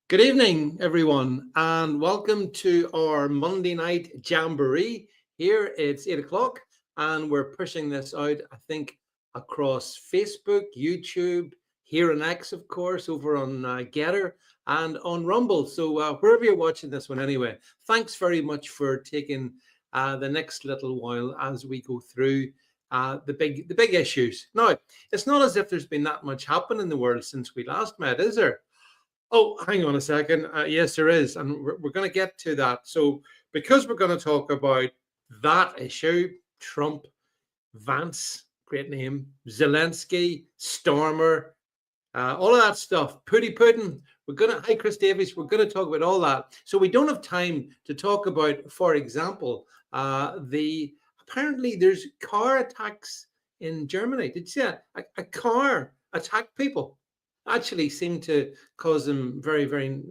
Good evening, everyone, and welcome to our Monday night jamboree. Here it's 8 o'clock, and we're pushing this out, I think, across Facebook, YouTube, here on X, of course, over on Getter and on Rumble. So, wherever you're watching this one, anyway, thanks very much for taking the next little while as we go through the big issues. Now, it's not as if there's been that much happen in the world since we last met, is there? Oh, hang on a second. Yes, there is. And we're going to get to that. So, because we're going to talk about that issue, Trump, Vance, great name, Zelensky, Stormer, all of that stuff, Pooty Puddin. Hi, Chris Davies, we're going to talk about all that. So, we don't have time to talk about, for example, apparently there's car attacks in Germany. Did you see that? A car attacked people actually seemed to cause them I'm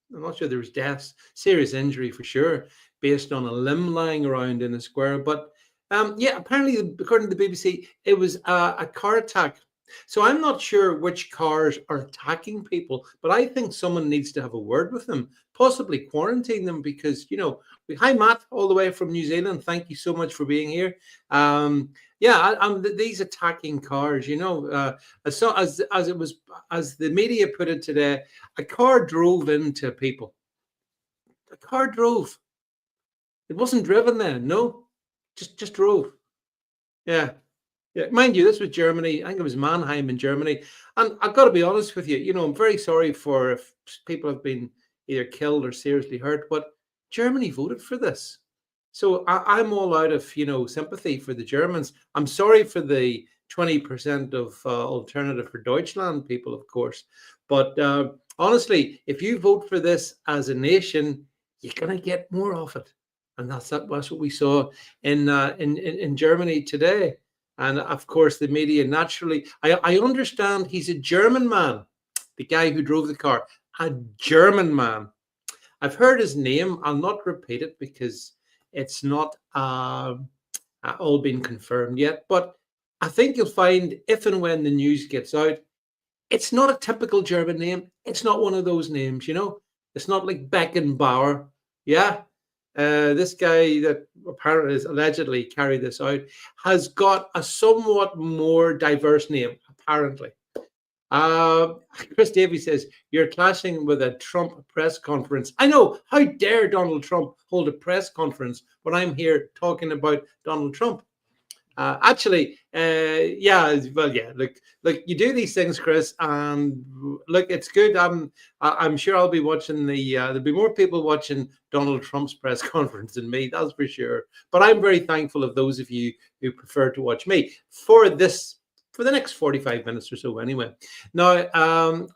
not sure there was deaths, serious injury for sure, based on a limb lying around in the square. But yeah, apparently, according to the BBC, it was a car attack. So I'm not sure which cars are attacking people, but I think someone needs to have a word with them, possibly quarantine them because, hi, Matt, all the way from New Zealand. Thank you so much for being here. Yeah, these attacking cars, as the media put it today, a car drove into people. A car drove. It wasn't driven then, no, just drove. Yeah. Yeah, mind you, this was Germany. I think it was Mannheim in Germany. And I've got to be honest with you, I'm very sorry for if people have been either killed or seriously hurt, but Germany voted for this. So I'm all out of, sympathy for the Germans. I'm sorry for the 20% of Alternative for Deutschland people, of course. But honestly, if you vote for this as a nation, you're going to get more of it. And that's what we saw in Germany today. And of course, the media naturally, I understand he's a German man, the guy who drove the car, a German man. I've heard his name. I'll not repeat it because it's not all been confirmed yet. But I think you'll find if and when the news gets out, it's not a typical German name. It's not one of those names, It's not like Beckenbauer. Yeah. This guy that apparently is allegedly carried this out has got a somewhat more diverse name, apparently. Chris Davies says, you're clashing with a Trump press conference. I know. How dare Donald Trump hold a press conference when I'm here talking about Donald Trump? Yeah. Look, you do these things, Chris, and look, it's good. I'm sure I'll be watching there'll be more people watching Donald Trump's press conference than me, that's for sure. But I'm very thankful of those of you who prefer to watch me for the next 45 minutes or so anyway. Now,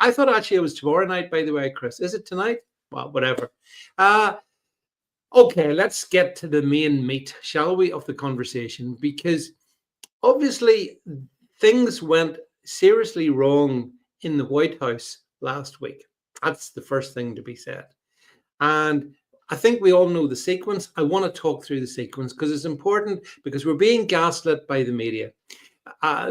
I thought actually it was tomorrow night, by the way, Chris. Is it tonight? Well, whatever. Okay, let's get to the main meat, shall we, of the conversation? Because obviously things went seriously wrong in the White House last week. That's the first thing to be said. And I think we all know the sequence. I want to talk through the sequence because it's important because we're being gaslit by the media.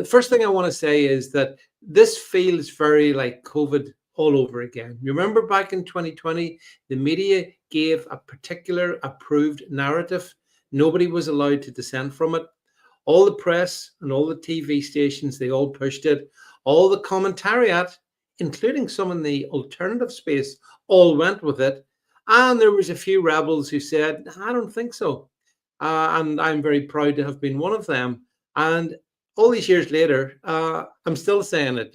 First thing I want to say is that this feels very like COVID all over again. Remember back in 2020, the media gave a particular approved narrative. Nobody was allowed to dissent from it. All the press and all the TV stations, they all pushed it. All the commentariat, including some in the alternative space, all went with it. And there was a few rebels who said, I don't think so. And I'm very proud to have been one of them. And all these years later, I'm still saying it.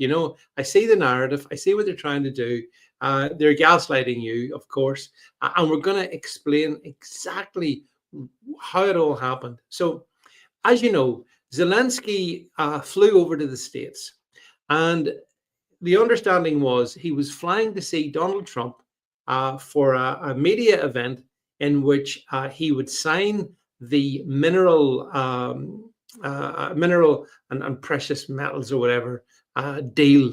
I see the narrative. I see what they're trying to do. They're gaslighting you, of course. And we're going to explain exactly how it all happened. So, as you know, Zelensky flew over to the States. And the understanding was he was flying to see Donald Trump for a media event in which he would sign the mineral and precious metals or whatever deal.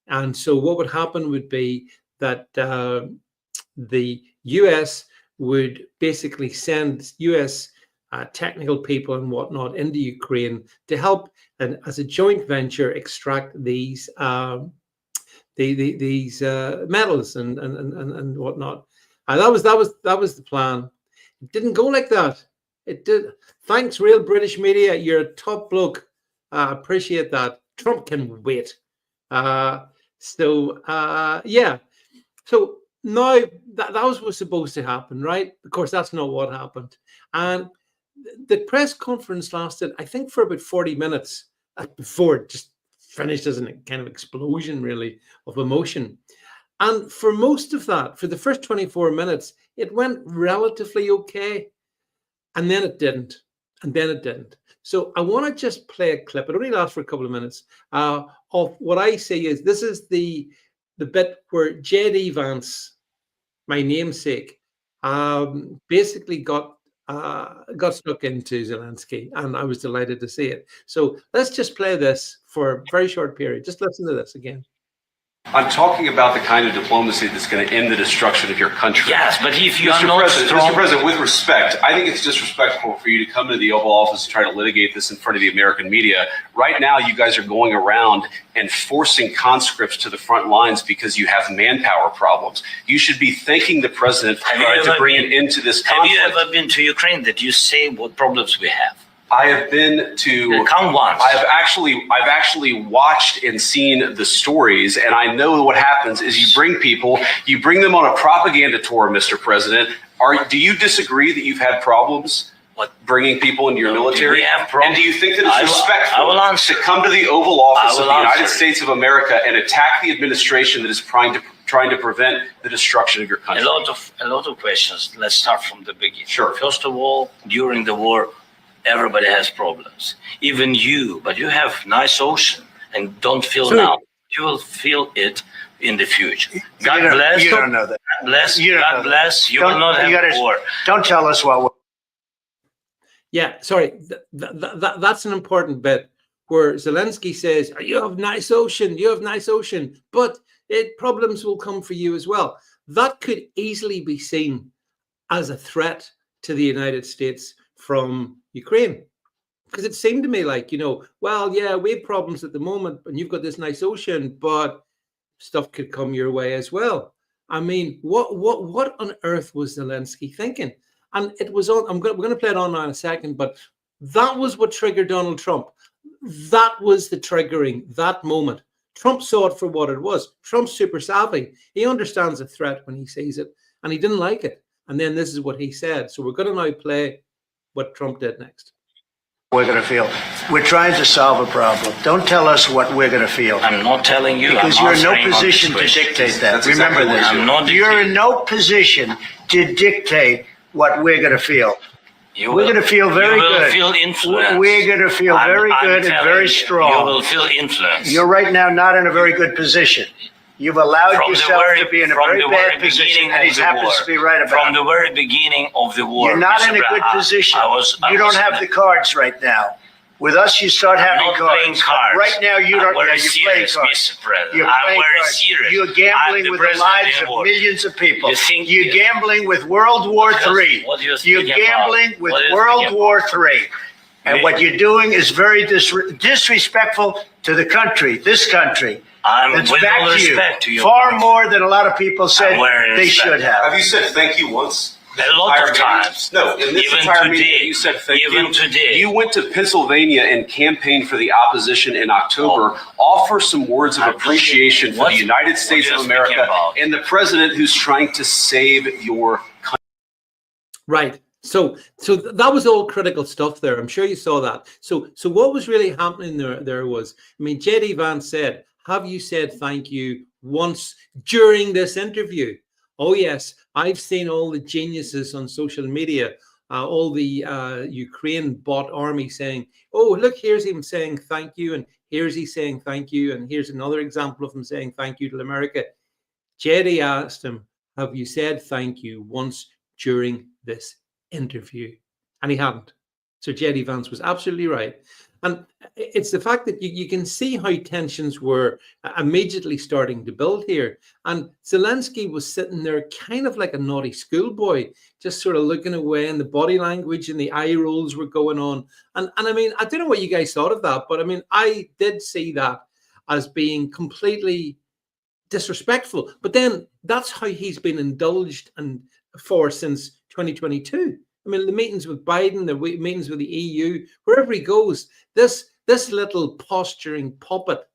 And so what would happen would be that the US would basically send US technical people and whatnot into Ukraine to help and as a joint venture extract these these medals and whatnot. And that was the plan. It didn't go like that. It did. Thanks, real British media. You're a top bloke. Appreciate that. Trump can wait. Yeah. So now that was supposed to happen, right? Of course, that's not what happened. And the press conference lasted, I think, for about 40 minutes before it just finished as a kind of explosion, really, of emotion. And for most of that, for the first 24 minutes, it went relatively okay. And then it didn't. And then it didn't. So I want to just play a clip. It only lasts for a couple of minutes of what I say is this is the bit where JD Vance, my namesake, basically got stuck into Zelensky, and I was delighted to see it. So let's just play this for a very short period. Just listen to this again. I'm talking about the kind of diplomacy that's going to end the destruction of your country. Yes, but if you are not strong... Mr. President, with respect, I think it's disrespectful for you to come to the Oval Office and try to litigate this in front of the American media. Right now, you guys are going around and forcing conscripts to the front lines because you have manpower problems. You should be thanking the president to bring an end to this conflict. Have you ever been to Ukraine that you say what problems we have? I have been to. Come once. I've actually watched and seen the stories, and I know what happens is you bring them on a propaganda tour, Mr. President. Do you disagree that you've had problems bringing people into your military? We have problems. And do you think that it's respectful to come to the Oval Office of the United States of America and attack the administration that is trying to prevent the destruction of your country? A lot of questions. Let's start from the beginning. Sure. First of all, during the war, everybody has problems, even you, but you have nice ocean and don't feel now. You will feel it in the future. God bless. You don't know that. God bless. You will not have war. Don't tell us what we're... Yeah, sorry. That's an important bit where Zelensky says, you have nice ocean, but problems will come for you as well. That could easily be seen as a threat to the United States from Ukraine, because it seemed to me like, well, yeah, we have problems at the moment, and you've got this nice ocean, but stuff could come your way as well. I mean, what on earth was Zelensky thinking? And it was on. We're going to play it on now in a second, but that was what triggered Donald Trump. That was the triggering that moment. Trump saw it for what it was. Trump's super savvy. He understands a threat when he sees it, and he didn't like it. And then this is what he said. So we're going to now play what Trump did next. We're going to feel. We're trying to solve a problem. Don't tell us what we're going to feel. I'm not telling you. Because you're in no position to dictate that. Remember this. You're in no position to dictate what we're going to feel. We're going to feel very good. You will feel influence. We're going to feel very good and very strong. You will feel influence. You're right now not in a very good position. You've allowed yourself to be in a very bad position, and he happens to be right about it. From the very beginning of the war. You're not in a good position. You don't have the cards right now. With us, you start having cards. Right now, you don't. You're playing cards. You're playing cards. You're gambling with the lives of millions of people. You're gambling with World War III. You're gambling with World War III. And what you're doing is very disrespectful to the country, this country. It's back to you. Far more than a lot of people said they should have. Have you said thank you once? A lot of times. No, in this entire meeting, you said thank you. Even today. You went to Pennsylvania and campaigned for the opposition in October. Offer some words of appreciation for the United States of America and the president who's trying to save your country. Right. So that was all critical stuff there. I'm sure you saw that. So what was really happening there was, I mean, JD Vance said, have you said thank you once during this interview? Oh, yes. I've seen all the geniuses on social media, all the Ukraine bot army saying, oh, look, here's him saying thank you. And here's he saying thank you. And here's another example of him saying thank you to America. JD asked him, have you said thank you once during this interview? And he hadn't. So JD Vance was absolutely right. And it's the fact that you can see how tensions were immediately starting to build here. And Zelensky was sitting there kind of like a naughty schoolboy, just sort of looking away, and the body language and the eye rolls were going on. And I mean, I don't know what you guys thought of that, but I mean, I did see that as being completely disrespectful. But then that's how he's been indulged and for since 2022. I mean, the meetings with Biden, the meetings with the EU, wherever he goes, this little posturing puppet,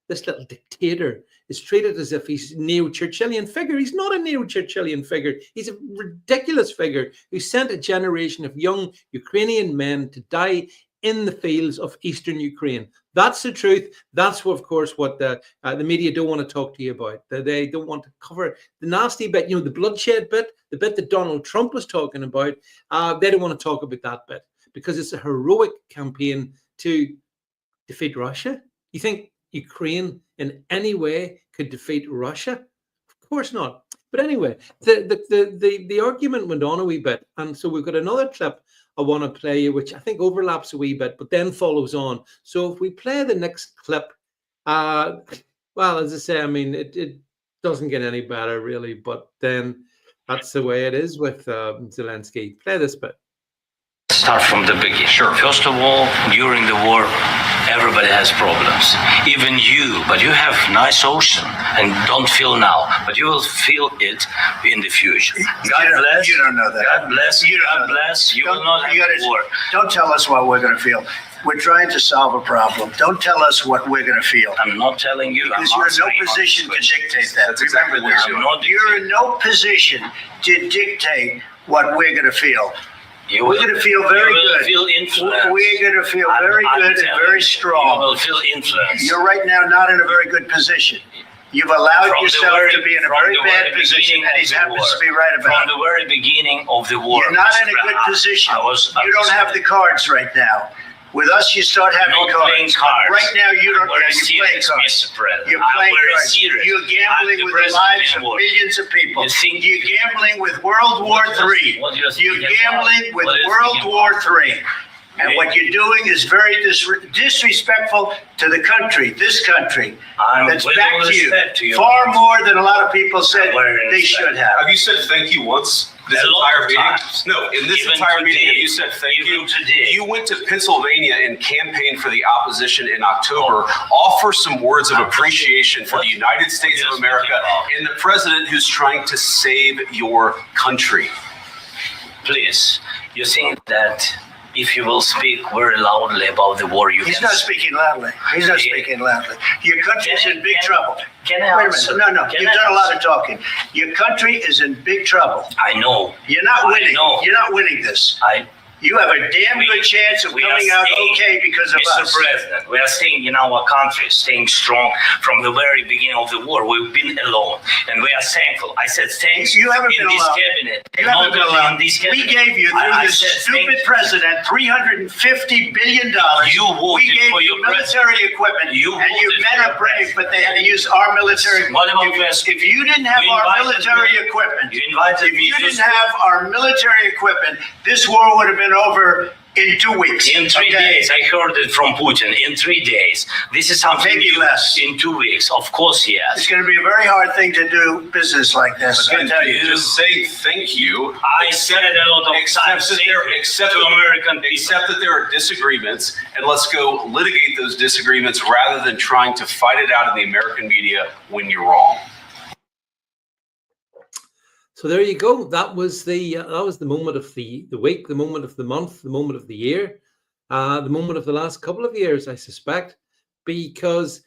this little dictator, is treated as if he's a neo-Churchillian figure. He's not a neo-Churchillian figure. He's a ridiculous figure who sent a generation of young Ukrainian men to die in the fields of eastern Ukraine. That's the truth. That's what, of course, what the media don't want to talk to you about. They don't want to cover the nasty bit, the bloodshed bit, the bit that Donald Trump was talking about. They don't want to talk about that bit because it's a heroic campaign to defeat Russia. You think Ukraine in any way could defeat Russia? Of course not. But anyway, the argument went on a wee bit, and so we've got another clip I want to play you, which I think overlaps a wee bit, but then follows on. So if we play the next clip, well, as I say, I mean, it doesn't get any better really, but then that's the way it is with Zelensky. Play this bit. Start from the beginning. Sure. First of all, during the war, everybody has problems. Even you, but you have nice ocean and don't feel now, but you will feel it in the future. God bless. You don't know that. God bless. God bless. You will not have war. Don't tell us what we're going to feel. We're trying to solve a problem. Don't tell us what we're going to feel. I'm not telling you. Because you're in no position to dictate that. That's exactly what you're in no position to dictate what we're going to feel. We're going to feel very good. Feel influence. We're going to feel very good and very strong. You will feel influence. You're right now not in a very good position. You've allowed yourself to be in a very bad position, and he happens to be right about it. From the very beginning of the war. You're not in a good position. You don't have the cards right now. With us, you start having cards. Right now, you don't. You're playing cards. You're playing cards. You're gambling with the lives of millions of people. You're gambling with World War III. You're gambling with World War III. And what you're doing is very disrespectful to the country, this country. That's back to you. Far more than a lot of people said they should have. Have you said thank you once? This entire meeting? No, in this entire meeting, you said thank you. You went to Pennsylvania and campaigned for the opposition in October. Offer some words of appreciation for the United States of America and the president who's trying to save your country. Please, you think that if you will speak very loudly about the war, He's not speaking loudly. He's not speaking loudly. Your country's in big trouble. Can I answer? Wait a minute. No. You've done a lot of talking. Your country is in big trouble. I know. You're not winning. You're not winning this. You have a damn good chance of coming out okay because of us. Mr. President, we are staying in our country, staying strong from the very beginning of the war. We've been alone, and we are thankful. I said thanks. You haven't been alone. Cabinet. You haven't been alone. We gave you, through this stupid president, $350 billion. We gave you military equipment, and you men are brave, but they had to use our military equipment. If you didn't have our military equipment, this war would have been over in 2 weeks. In 3 days. I heard it from Putin. In 3 days. This is something maybe less. In 2 weeks. Of course, yes. It's going to be a very hard thing to do business like this. I tell you. Just say thank you. I said a lot of times. Except that there are disagreements, and let's go litigate those disagreements rather than trying to fight it out in the American media when you're wrong. So there you go. That was the moment of the week, the moment of the month, the moment of the year, the moment of the last couple of years, I suspect, because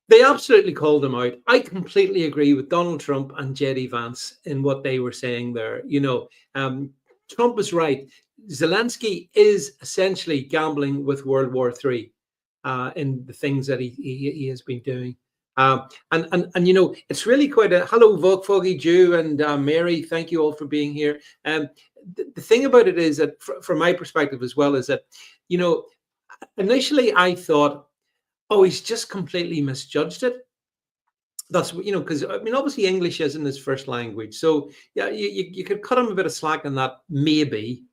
they absolutely called him out. I completely agree with Donald Trump and J.D. Vance in what they were saying there. Trump was right. Zelensky is essentially gambling with World War III in the things that he has been doing. It's really quite a hello, Foggy Jew and Mary. Thank you all for being here. The thing about it is that, from my perspective as well, is that initially I thought, he's just completely misjudged it. That's because obviously English isn't his first language, so yeah, you could cut him a bit of slack on that, maybe.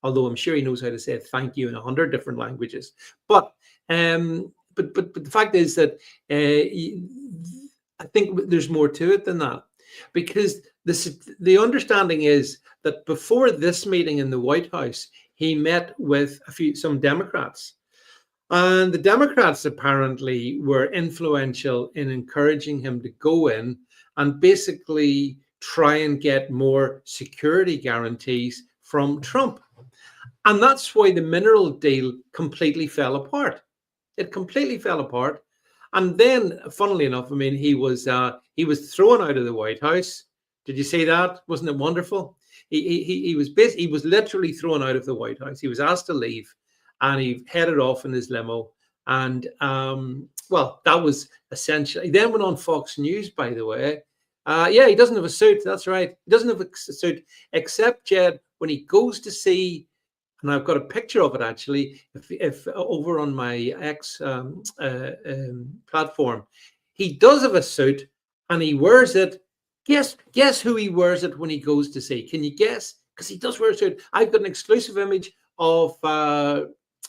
Although I'm sure he knows how to say thank you in 100 different languages, But the fact is that I think there's more to it than that, because the understanding is that before this meeting in the White House, he met with some Democrats, And the Democrats apparently were influential in encouraging him to go in and basically try and get more security guarantees from Trump. And that's why the mineral deal completely fell apart. It completely fell apart. And then, funnily enough, I mean, he was thrown out of the White House. Did you see that? Wasn't it wonderful? He was literally thrown out of the White House. He was asked to leave, and he headed off in his limo. And well, that was essentially. He then went on Fox News, by the way. Yeah, he doesn't have a suit. That's right. He doesn't have a suit, except Jed when he goes to see. And I've got a picture of it actually. If over on my X platform, he does have a suit, and he wears it. Guess who he wears it when he goes to see? Can you guess? Because he does wear a suit. I've got an exclusive image of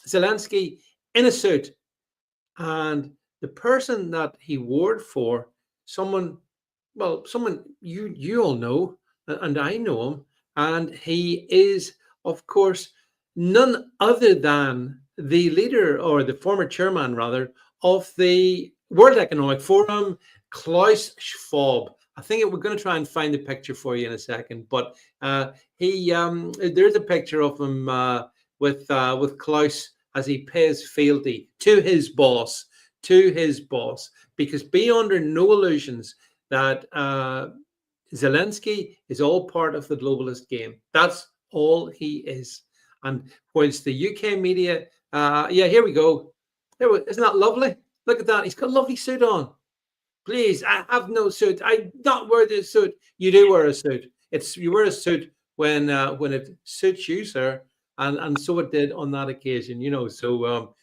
Zelensky in a suit, and the person that he wore it for, someone you all know, and I know him, and he is, of course, none other than the leader, or the former chairman rather, of the World Economic Forum, Klaus Schwab. I think we're going to try and find the picture for you in a second, but there's a picture of him with Klaus as he pays fealty to his boss, because be under no illusions that Zelensky is all part of the globalist game. That's all he is. And whilst the UK media, yeah, here we go. Isn't that lovely? Look at that. He's got a lovely suit on. Please, I have no suit. I don't wear this suit. You do wear a suit. You wear a suit when it suits you, sir. And so it did on that occasion, you know. So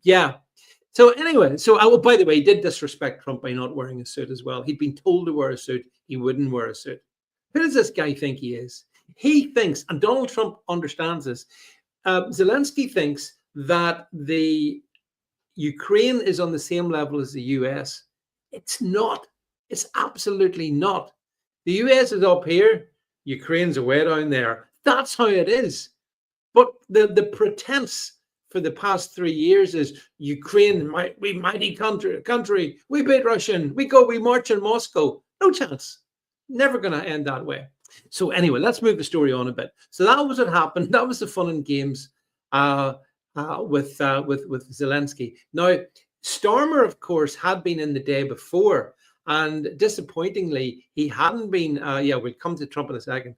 yeah. So anyway, by the way, he did disrespect Trump by not wearing a suit as well. He'd been told to wear a suit. He wouldn't wear a suit. Who does this guy think he is? He thinks, and Donald Trump understands this, Zelensky thinks that the Ukraine is on the same level as the US. It's not. It's absolutely not. The US is up here. Ukraine's way down there. That's how it is. But the pretense for the past 3 years is Ukraine, we mighty country. We beat Russian. We march in Moscow. No chance. Never going to end that way. So anyway, let's move the story on a bit. So that was what happened. That was the fun and games with Zelensky. Now, Starmer, of course, had been in the day before, and disappointingly, he hadn't been. Yeah, we'll come to Trump in a second.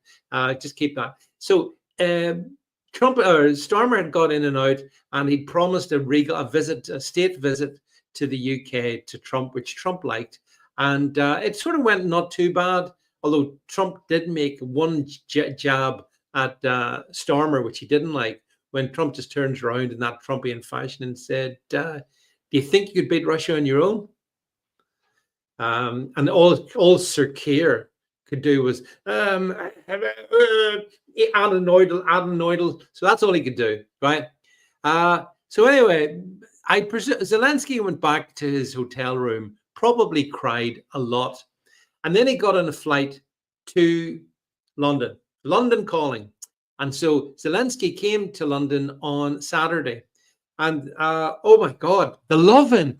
Just keep that. So Starmer had got in and out, and he promised a state visit to the UK to Trump, which Trump liked, and it sort of went not too bad. Although Trump did make one jab at Starmer, which he didn't like, when Trump just turns around in that Trumpian fashion and said, do you think you could beat Russia on your own? And all Sir Keir could do was add a noidle. So that's all he could do, right? So anyway, I presume Zelensky went back to his hotel room, probably cried a lot. And then he got on a flight to London calling. And so Zelensky came to London on Saturday. And oh my God, the love-in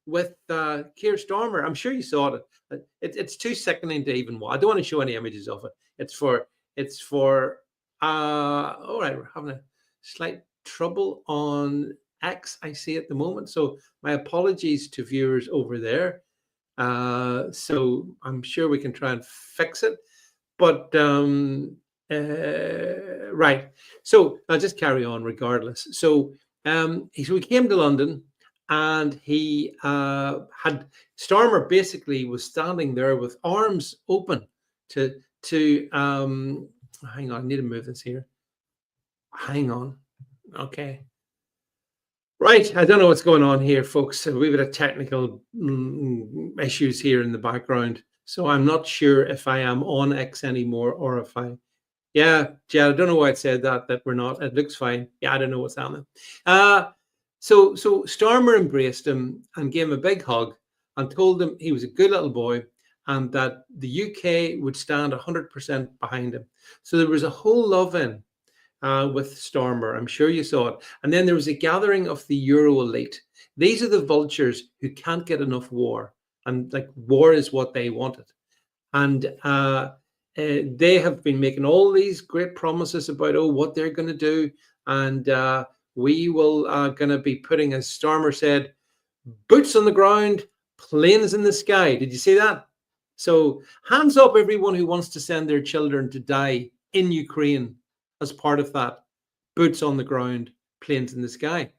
with Keir Starmer. I'm sure you saw it. It's too sickening to even watch. I don't want to show any images of it. It's for all right, we're having a slight trouble on X, I see at the moment. So my apologies to viewers over there. So I'm sure we can try and fix it, but right. So I'll just carry on regardless. So he came to London, and he had Starmer basically was standing there with arms open to hang on, I need to move this here. Hang on. Okay. Right, I don't know what's going on here, folks. We've got technical issues here in the background, so I'm not sure if I am on X anymore or if yeah, I don't know why I said that we're not. It looks fine. Yeah, I don't know what's happening. So Starmer embraced him and gave him a big hug and told him he was a good little boy and that the UK would stand 100% behind him. So there was a whole love-in. with Stormer. I'm sure you saw it. And then there was a gathering of the Euro elite. These are the vultures who can't get enough war. And like war is what they wanted. And they have been making all these great promises about, what they're going to do. And we will going to be putting, as Stormer said, boots on the ground, planes in the sky. Did you see that? So hands up everyone who wants to send their children to die in Ukraine as part of that. Boots on the ground, planes in the sky.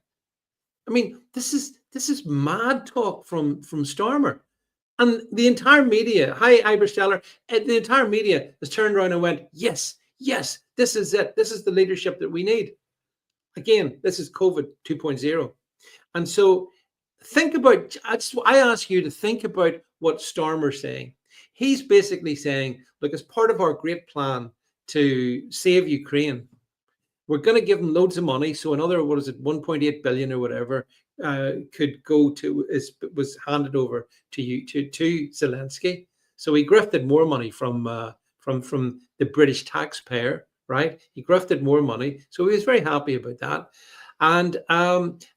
I mean, this is mad talk from Stormer. And the entire media, hi Ibersteller, the entire media has turned around and went, yes, this is it. This is the leadership that we need. Again, this is COVID 2.0. And so think about, I ask you to think about what Stormer's saying. He's basically saying, look, as part of our great plan to save Ukraine, we're going to give them loads of money. So another, 1.8 billion or whatever, could go to, was handed over to Zelensky. So he grifted more money from the British taxpayer, right? He grifted more money. So he was very happy about that. And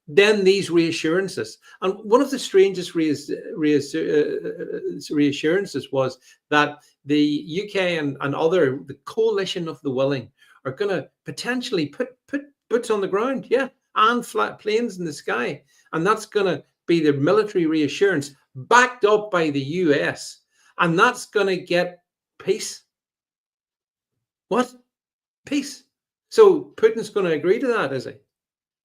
then these reassurances. And one of the strangest reassurances was that the UK and other, the coalition of the willing, are going to potentially put boots on the ground, and flat planes in the sky. And that's going to be the military reassurance backed up by the US. And that's going to get peace. What? Peace. So Putin's going to agree to that, is he?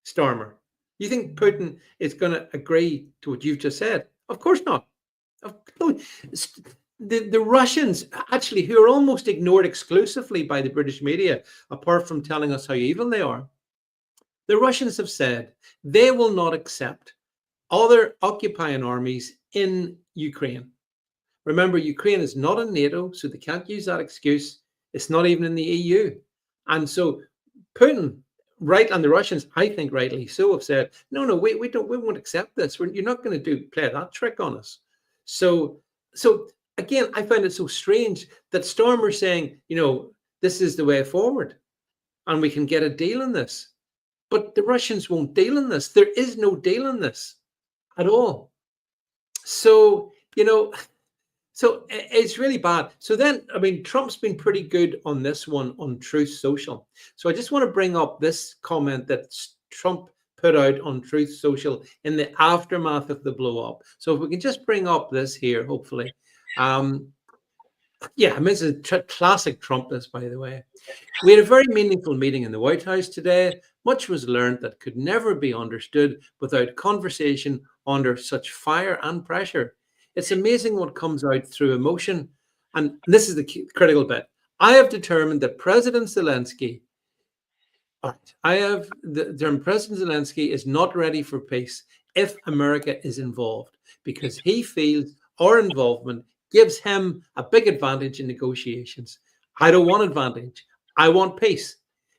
Stormer. You think Putin is going to agree to what you've just said? Of course not. The Russians, actually, who are almost ignored exclusively by the British media, apart from telling us how evil they are, the Russians have said they will not accept other occupying armies in Ukraine. Remember, Ukraine is not in NATO, so they can't use that excuse. It's not even in the EU. And so Putin, right, and the Russians, I think rightly so, have said, no, we won't accept this. You're not going to play that trick on us. So again, I find it so strange that Stormer's saying, this is the way forward and we can get a deal on this. But the Russians won't deal on this. There is no deal on this at all. So, so it's really bad. So then, I mean, Trump's been pretty good on this one on Truth Social. So I just want to bring up this comment that Trump put out on Truth Social in the aftermath of the blow up. So if we can just bring up this here, hopefully. Yeah, I mean, it's a classic Trumpness, by the way. We had a very meaningful meeting in the White House today. Much was learned that could never be understood without conversation under such fire and pressure. It's amazing what comes out through emotion. And this is the critical bit. I have determined that President Zelensky, President Zelensky is not ready for peace if America is involved, because he feels our involvement gives him a big advantage in negotiations. I don't want advantage. I want peace.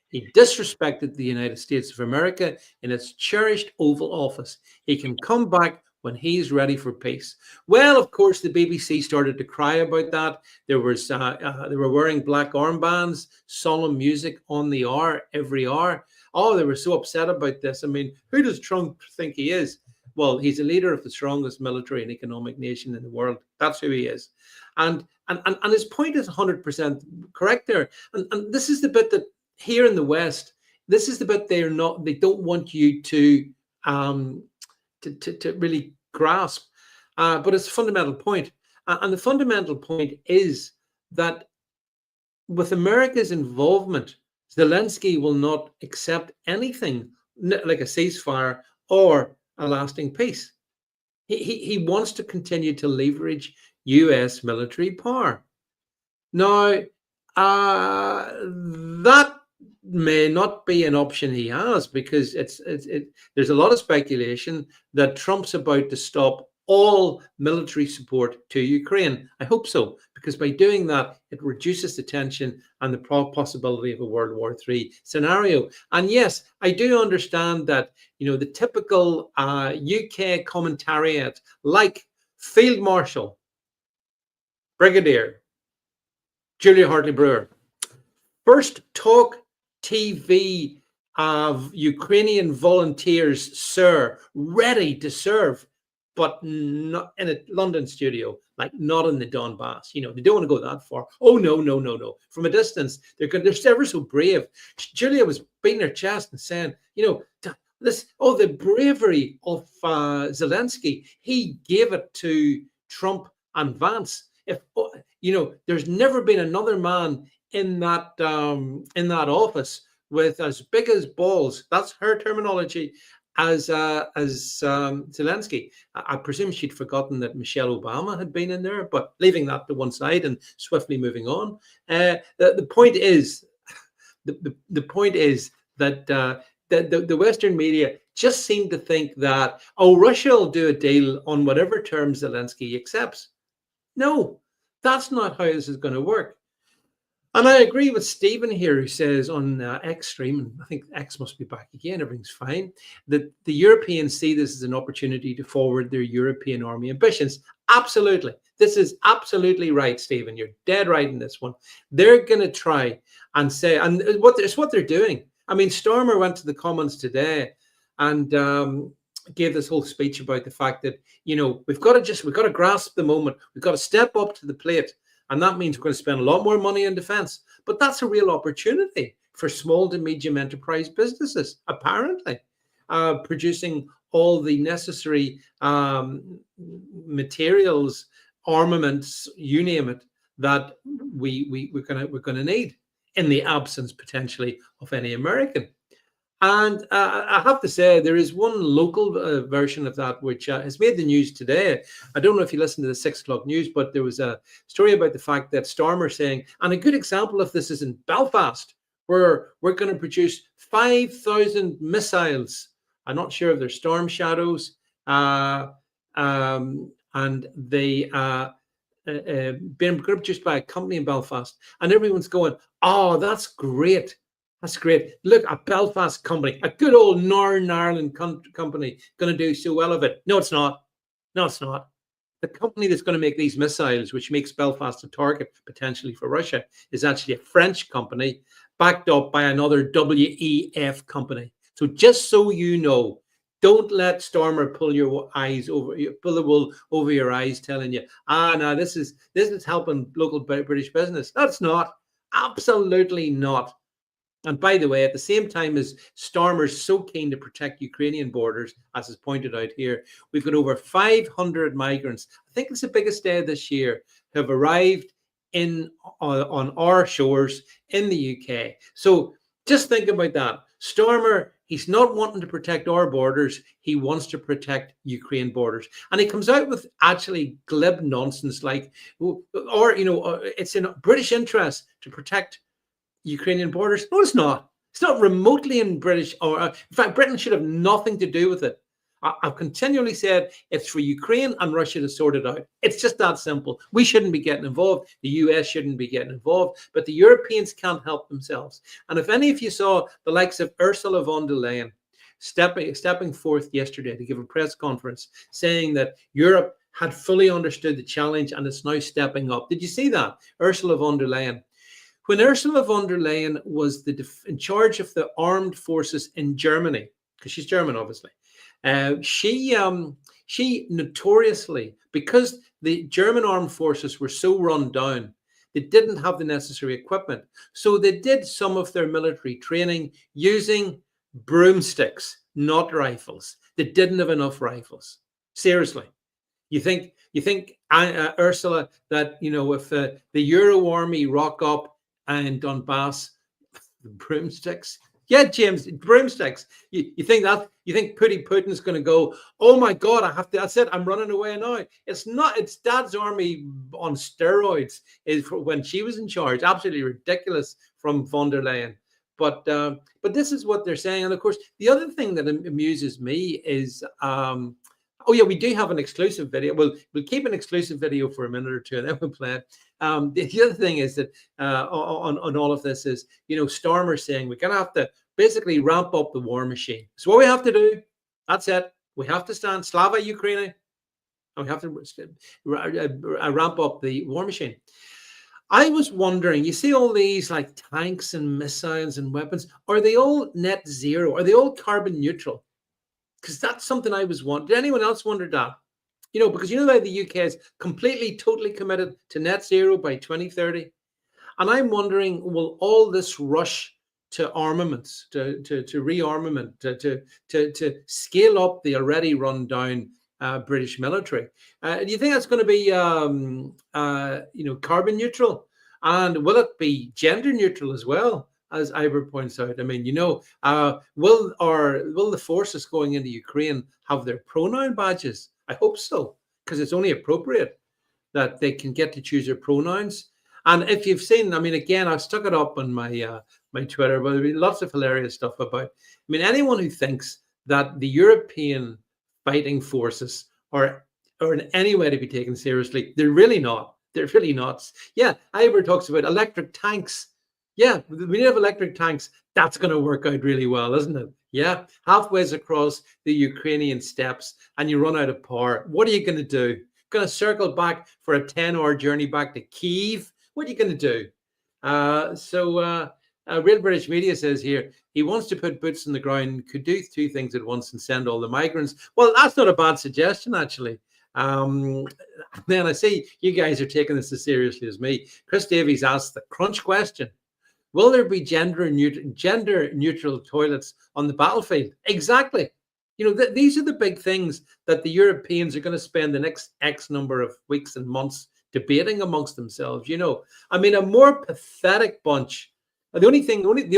He disrespected the United States of America in its cherished Oval Office. He can come back when he's ready for peace. Well, of course, the BBC started to cry about that. There was they were wearing black armbands, solemn music on the hour, every hour. Oh, they were so upset about this. I mean, who does Trump think he is? Well, he's a leader of the strongest military and economic nation in the world. That's who he is. And his point is 100% correct there. And this is the bit that here in the West, this is the bit they don't want you to really grasp. But it's a fundamental point. And the fundamental point is that with America's involvement, Zelensky will not accept anything like a ceasefire or a lasting peace. He wants to continue to leverage US military power. Now, that may not be an option he has, because there's a lot of speculation that Trump's about to stop all military support to Ukraine. I hope so, because by doing that, it reduces the tension and the possibility of a World War III scenario. And yes, I do understand that, the typical UK commentariat, like Field Marshal, Brigadier Julia Hartley Brewer, first talk TV of Ukrainian volunteers, sir, ready to serve, but not in a London studio, like not in the Donbass. You know, they don't want to go that far. Oh, no, no, no, no. From a distance, they're ever so brave. Julia was beating her chest and saying, you know, the bravery of Zelensky, he gave it to Trump and Vance. If you know, there's never been another man in that office with as big as balls. That's her terminology. As Zelensky. I presume she'd forgotten that Michelle Obama had been in there, but leaving that to one side and swiftly moving on. The point is, the point is that the Western media just seem to think that, oh, Russia will do a deal on whatever terms Zelensky accepts. No, that's not how this is going to work. And I agree with Stephen here, who says on X stream, and I think X must be back again, everything's fine, that the Europeans see this as an opportunity to forward their European army ambitions. Absolutely. This is absolutely right, Stephen. You're dead right in this one. They're going to try and say, and it's what they're doing. I mean, Stormer went to the Commons today and gave this whole speech about the fact that, you know, we've got to grasp the moment. We've got to step up to the plate. And that means we're going to spend a lot more money on defense. But that's a real opportunity for small to medium enterprise businesses, apparently, producing all the necessary materials, armaments, you name it, that we're going to need in the absence potentially of any American. And I have to say, there is one local version of that which has made the news today. I don't know if you listened to the 6 o'clock news, but there was a story about the fact that Stormer saying, and a good example of this is in Belfast, where we're going to produce 5,000 missiles. I'm not sure if they're Storm Shadows, and they being produced by a company in Belfast. And everyone's going, oh, that's great. That's great. Look, a Belfast company, a good old Northern Ireland company, going to do so well of it. No, it's not. No, it's not. The company that's going to make these missiles, which makes Belfast a target potentially for Russia, is actually a French company backed up by another WEF company. So just so you know, don't let Stormer pull your eyes over, pull the wool over your eyes, telling you, no, this is helping local British business. That's not. Absolutely not. And by the way, at the same time as Stormer's so keen to protect Ukrainian borders, as is pointed out here, we've got over 500 migrants. I think it's the biggest day this year, who have arrived on our shores in the UK. So just think about that. Stormer, he's not wanting to protect our borders. He wants to protect Ukraine borders. And he comes out with actually glib nonsense like, or, you know, it's in British interest to protect Ukrainian borders. No, it's not. It's not remotely in British, or in fact, Britain should have nothing to do with it. I've continually said it's for Ukraine and Russia to sort it out. It's just that simple. We shouldn't be getting involved. The US shouldn't be getting involved, but the Europeans can't help themselves. And if any of you saw the likes of Ursula von der Leyen stepping forth yesterday to give a press conference saying that Europe had fully understood the challenge and it's now stepping up. Did you see that? Ursula von der Leyen. When Ursula von der Leyen was in charge of the armed forces in Germany, because she's German, obviously, she notoriously, because the German armed forces were so run down, they didn't have the necessary equipment. So they did some of their military training using broomsticks, not rifles. They didn't have enough rifles. Seriously. You think Ursula, that, you know, if the Euro army rock up and Donbass, broomsticks. Yeah, James, broomsticks. You think Putin's going to go, oh my God, that's it, I'm running away now. It's not, it's Dad's army on steroids is when she was in charge. Absolutely ridiculous from von der Leyen. But this is what they're saying. And of course, the other thing that amuses me is, oh yeah, we do have an exclusive video. We'll keep an exclusive video for a minute or two and then we'll play it. The other thing is that on all of this is, you know, Stormer saying we're going to have to basically ramp up the war machine. So what we have to do, that's it. We have to stand Slava Ukraini, and we have to ramp up the war machine. I was wondering, you see all these like tanks and missiles and weapons, are they all net zero? Are they all carbon neutral? Because that's something I was wondering. Did anyone else wonder that? Because that the UK is completely, totally committed to net zero by 2030. And I'm wondering, will all this rush to armaments, to rearmament, to scale up the already run down British military, do you think that's going to be, carbon neutral? And will it be gender neutral as well? As Ivor points out, I mean, will the forces going into Ukraine have their pronoun badges? I hope so, because it's only appropriate that they can get to choose their pronouns. And if you've seen, I mean, again, I've stuck it up on my my Twitter, but there'll be lots of hilarious stuff about. I mean, anyone who thinks that the European fighting forces are in any way to be taken seriously, they're really not. They're really not. Yeah, Ivor talks about electric tanks. Yeah, we need electric tanks. That's going to work out really well, isn't it? Yeah, halfway across the Ukrainian steppes, and you run out of power. What are you going to do? Going to circle back for a 10-hour journey back to Kyiv? What are you going to do? Real British Media says here, he wants to put boots on the ground, could do two things at once and send all the migrants. Well, that's not a bad suggestion, actually. Then I see you guys are taking this as seriously as me. Chris Davies asked the crunch question. Will there be gender neutral toilets on the battlefield? Exactly. These are the big things that the Europeans are going to spend the next X number of weeks and months debating amongst themselves. I mean, a more pathetic bunch. The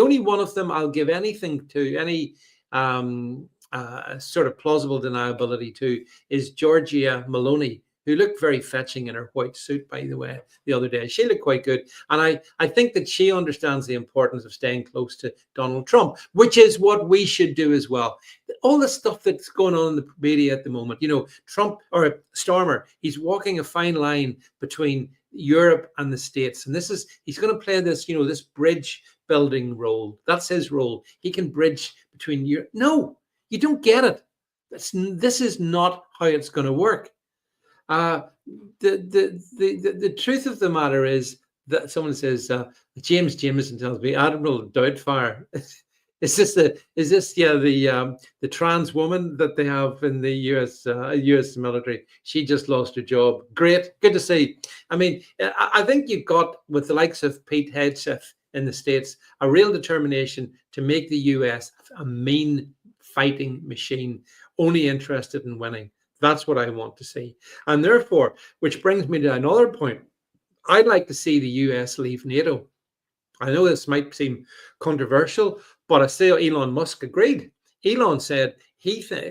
only one of them I'll give anything to, any sort of plausible deniability to, is Giorgia Meloni, who looked very fetching in her white suit, by the way, the other day. She looked quite good. And I think that she understands the importance of staying close to Donald Trump, which is what we should do as well. All the stuff that's going on in the media at the moment, Trump, or Starmer, he's walking a fine line between Europe and the States. And he's going to play this, this bridge building role. That's his role. He can bridge between Europe. No, you don't get it. This is not how it's going to work. The truth of the matter is that someone says, James Jameson tells me, Admiral Doubtfire. Is this the trans woman that they have in the US military? She just lost her job. Great, good to see. I mean, I think you've got, with the likes of Pete Hegseth in the States, a real determination to make the US a mean fighting machine, only interested in winning. That's what I want to see. And therefore, which brings me to another point, I'd like to see the US leave NATO. I know this might seem controversial, but I say Elon Musk agreed. Elon said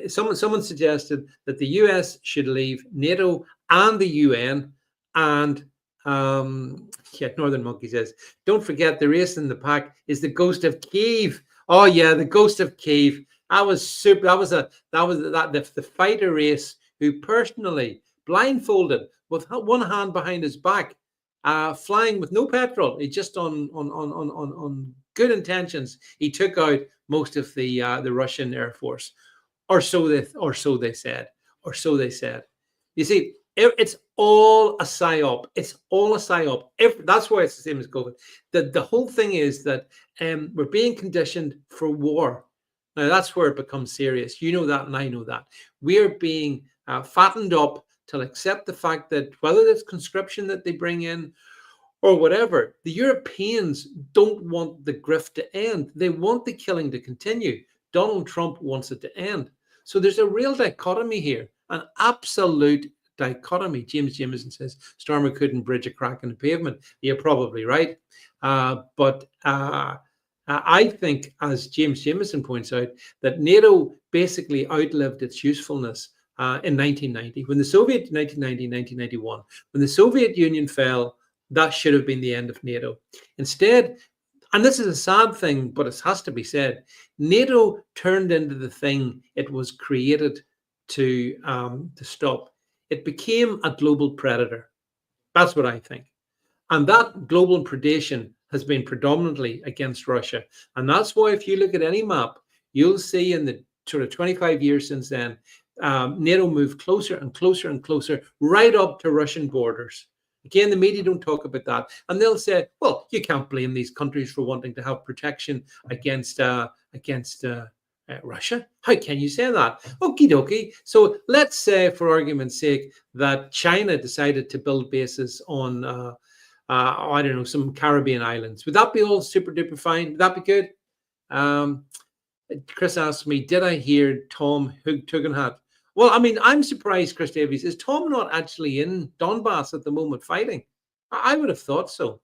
someone suggested that the US should leave NATO and the UN. And Northern Monkey says, don't forget the race in the pack is the ghost of Kyiv. Oh yeah, the ghost of Kyiv. That was super. The fighter race who personally, blindfolded, with one hand behind his back, flying with no petrol. He just on good intentions, he took out most of the Russian Air Force, or so they said. You see, it's all a psyop. It's all a psyop. That's why it's the same as COVID. The whole thing is that we're being conditioned for war. Now, that's where it becomes serious. You know that, and I know that. We're being fattened up to accept the fact that whether it's conscription that they bring in or whatever, the Europeans don't want the grift to end. They want the killing to continue. Donald Trump wants it to end. So there's a real dichotomy here, an absolute dichotomy. James Jameson says Starmer couldn't bridge a crack in the pavement. You're probably right. But I think, as James Jameson points out, that NATO basically outlived its usefulness in 1990. When the 1991, when the Soviet Union fell, that should have been the end of NATO. Instead, and this is a sad thing, but it has to be said, NATO turned into the thing it was created to stop. It became a global predator. That's what I think. And that global predation has been predominantly against Russia. And that's why, if you look at any map, you'll see in the sort of 25 years since then, NATO moved closer and closer and closer right up to Russian borders. Again, the media don't talk about that, and they'll say, "Well, you can't blame these countries for wanting to have protection against Russia. How can you say that?" Okie dokie. So let's say, for argument's sake, that China decided to build bases on, I don't know, some Caribbean islands. Would that be all super duper fine? Would that be good? Chris asked me, did I hear Tom Tugendhat? Well, I mean, I'm surprised, Chris Davies. Is Tom not actually in Donbass at the moment fighting? I would have thought so.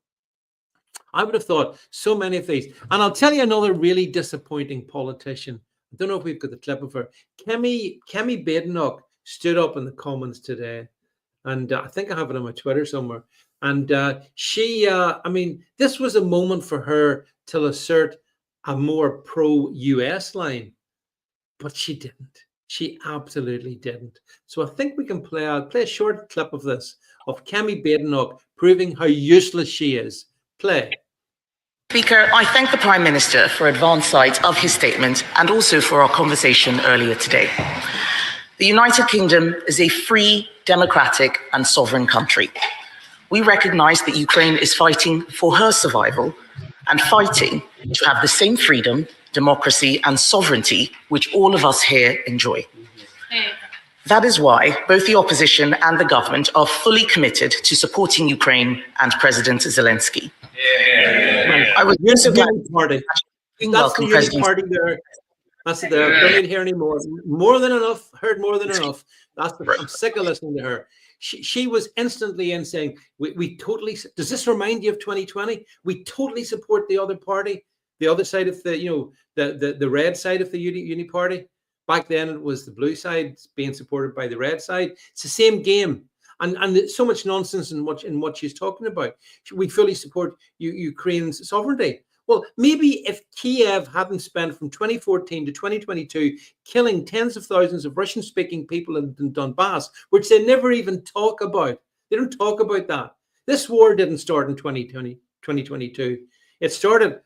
I would have thought so many of these. And I'll tell you another really disappointing politician. I don't know if we've got the clip of her. Kemi Badenoch stood up in the comments today. And I think I have it on my Twitter somewhere. And she, I mean, this was a moment for her to assert a more pro-US line, but she didn't. She absolutely didn't. So I think we can play a short clip of this, of Kemi Badenoch proving how useless she is. Play. Speaker, I thank the Prime Minister for advance sight of his statement and also for our conversation earlier today. The United Kingdom is a free, democratic and sovereign country. We recognise that Ukraine is fighting for her survival and fighting to have the same freedom, democracy and sovereignty which all of us here enjoy. That is why both the opposition and the government are fully committed to supporting Ukraine and President Zelensky. I was also glad party. That's the President party there. That's it there. Don't need to hear any more. More than enough. Heard more than enough. I'm sick of listening to her. She was instantly in saying, we totally, does this remind you of 2020? We totally support the other party, the other side of the, the red side of the uni party. Back then it was the blue side being supported by the red side. It's the same game. And so much nonsense in what she's talking about. We fully support Ukraine's sovereignty. Well, maybe if Kiev hadn't spent from 2014 to 2022 killing tens of thousands of Russian-speaking people in Donbass, which they never even talk about. They don't talk about that. This war didn't start in 2022. It started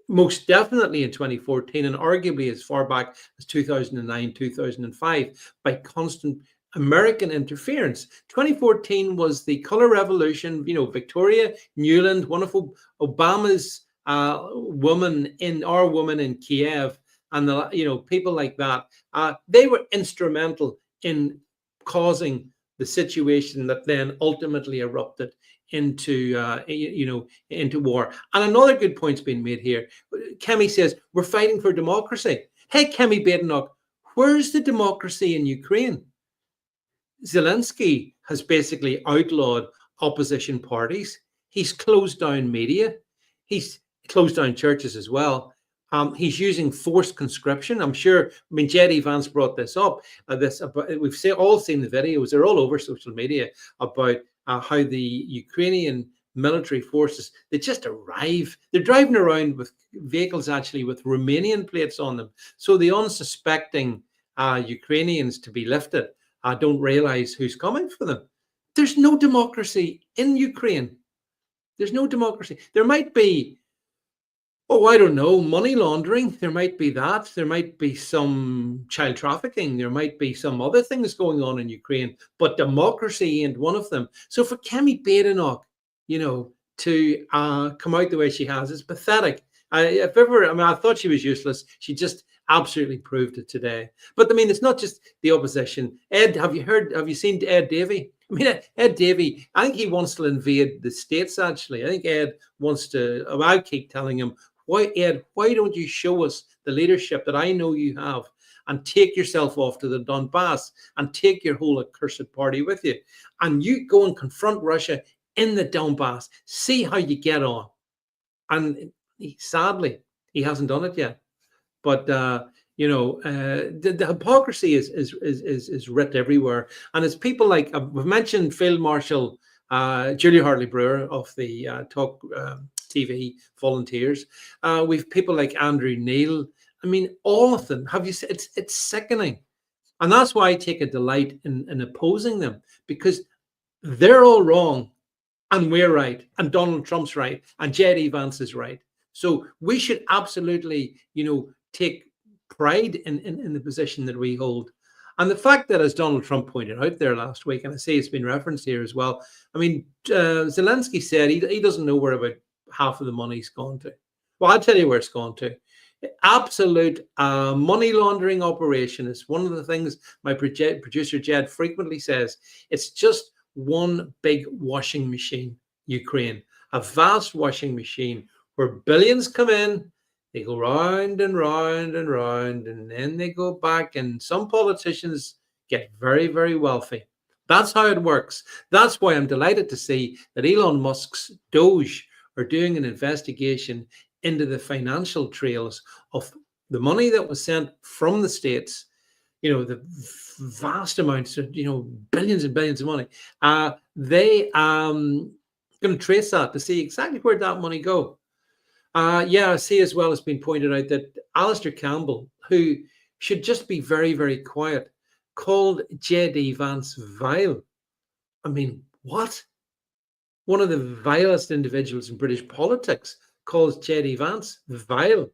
most definitely in 2014 and arguably as far back as 2009, 2005 by constant American interference. 2014 was the color revolution. Victoria Nuland, one of Obama's woman in Kiev, and people like that, they were instrumental in causing the situation that then ultimately erupted into war. And another good point's been made here. Kemi says we're fighting for democracy. Hey, Kemi Badenoch, where's the democracy in Ukraine? Zelensky has basically outlawed opposition parties. He's closed down media. He's closed down churches as well. He's using forced conscription. I'm sure, J.D. Vance brought this up. We've all seen the videos. They're all over social media about how the Ukrainian military forces, they just arrive. They're driving around with vehicles actually with Romanian plates on them. So the unsuspecting Ukrainians to be lifted don't realize who's coming for them. There's no democracy in Ukraine. There's no democracy. There might be, I don't know, money laundering. There might be that. There might be some child trafficking. There might be some other things going on in Ukraine, but democracy ain't one of them. So for Kemi Badenoch, to come out the way she has, it's pathetic. I thought she was useless. She just absolutely proved it today. But it's not just the opposition. Ed, have you seen Ed Davey? Ed Davey, I think he wants to invade the States, actually. I think Ed wants to, I keep telling him, why don't you show us the leadership that I know you have and take yourself off to the Donbass and take your whole accursed party with you. And you go and confront Russia in the Donbass. See how you get on. And sadly, he hasn't done it yet. But the hypocrisy is writ everywhere, and it's people like we've mentioned Field Marshal Julia Hartley-Brewer of the Talk TV volunteers. We've people like Andrew Neil. All of them. Have you seen? It's sickening, and that's why I take a delight in opposing them, because they're all wrong, and we're right, and Donald Trump's right, and J.D. Vance is right. So we should absolutely, take pride in the position that we hold. And the fact that, as Donald Trump pointed out there last week, and I say it's been referenced here as well, I mean, Zelensky said he doesn't know where about half of the money's gone to. Well, I'll tell you where it's gone to. Absolute money laundering operation is one of the things my producer Jed frequently says. It's just one big washing machine, Ukraine, a vast washing machine where billions come in, they go round and round and round, and then they go back, and some politicians get very, very wealthy. That's how it works. That's why I'm delighted to see that Elon Musk's Doge are doing an investigation into the financial trails of the money that was sent from the States, the vast amounts of, billions and billions of money. They going to trace that to see exactly where that money go. I see as well, it's been pointed out that Alistair Campbell, who should just be very, very quiet, called J.D. Vance vile. I mean, what? One of the vilest individuals in British politics calls J.D. Vance vile.